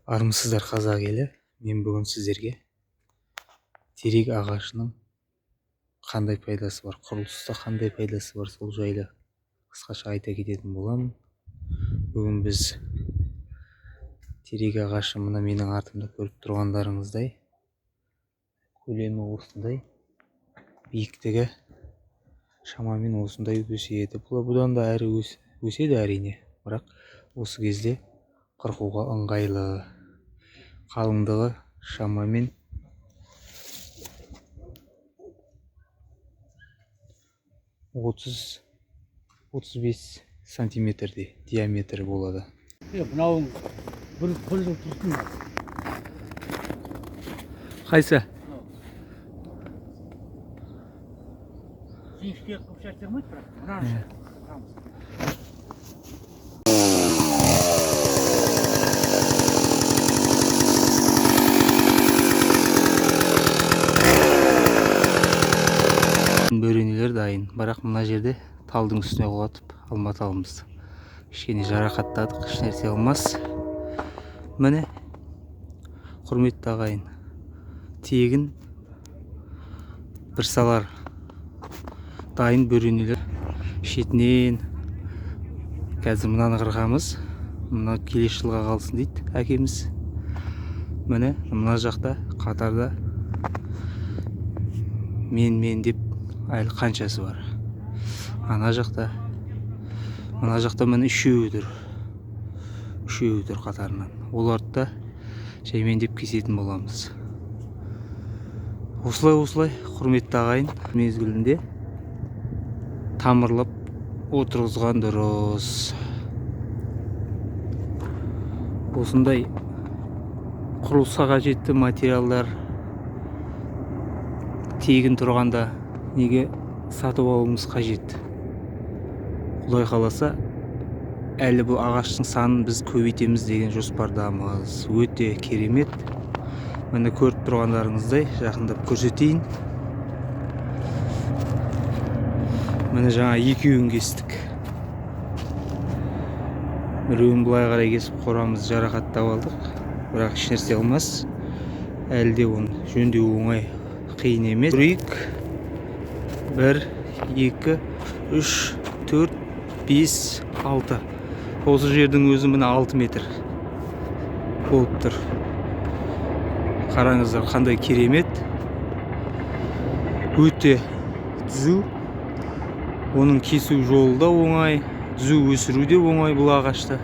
Армысыздар қазақ елі. Мен бүгін сіздерге терек ағашының қандай пайдасы бар, құрылыста қандай пайдасы бар, сол жайлы қысқаша айта кететін боламын. Бүгін біз терек ағашы, мына менің артымда көріп тұрғандарыңыздай, көлемі осындай, биіктігі шамамен осындай өседі. Бұдан да әрі өседі әрине, бірақ осы кезде қырқуға ыңғайлы. Қалыңдығы шамамен 30-35 сантиметрдей диаметрі болады. Мынауың бір жыл тұрсын. Қайсы? Жіңішке қылып шәрттер ма? Бірақ бөренелер дайын, бірақ мына жерде талдың үстіне құлатып алматалымыз. Кішкене жарақаттадық, еш нәрсе алмас. Міне, құрметті ағайын, тегін бір салар дайын бөренелер. Шетінен қазір мынаны қырғамыз, мына келесі жылға қалсын дейді әкеміз. Міне, мына жақта қатарда мен деп әлі қаншасы бар. Ана жақта, мына жақта міне үшеуі тұр қатарынан. Оларды да жаймен деп кесетін боламыз. Осылай құрметті ағайын, мезгілінде тамырлап отырғызған дұрыс. Осындай құрылысқа қажетті материалдар тегін тұрғанда неге сатып алуымыз қажет? Құдай қаласа, әлі бұл ағаштың санын біз көбейтеміз деген жоспардамыз. Өте керемет. Міне көріп тұрғандарыңыздай жақындап көрсетейін. Міне жаңа екеуін кестік. Біреуін былай қарай кесіп қорамыз жарақаттап алдық. Бірақ еш нәрсе алмас. Әлі де оны жөндеу оңай, қиын емес. 1, 2, 3, 4, 5, 6. Осы жердің өзі міне 6 метр болып тұр. Қараңыздар, қандай керемет. Өте түзу. Оның кесу жолы да оңай, түзу өсіру де оңай бұл ағашты.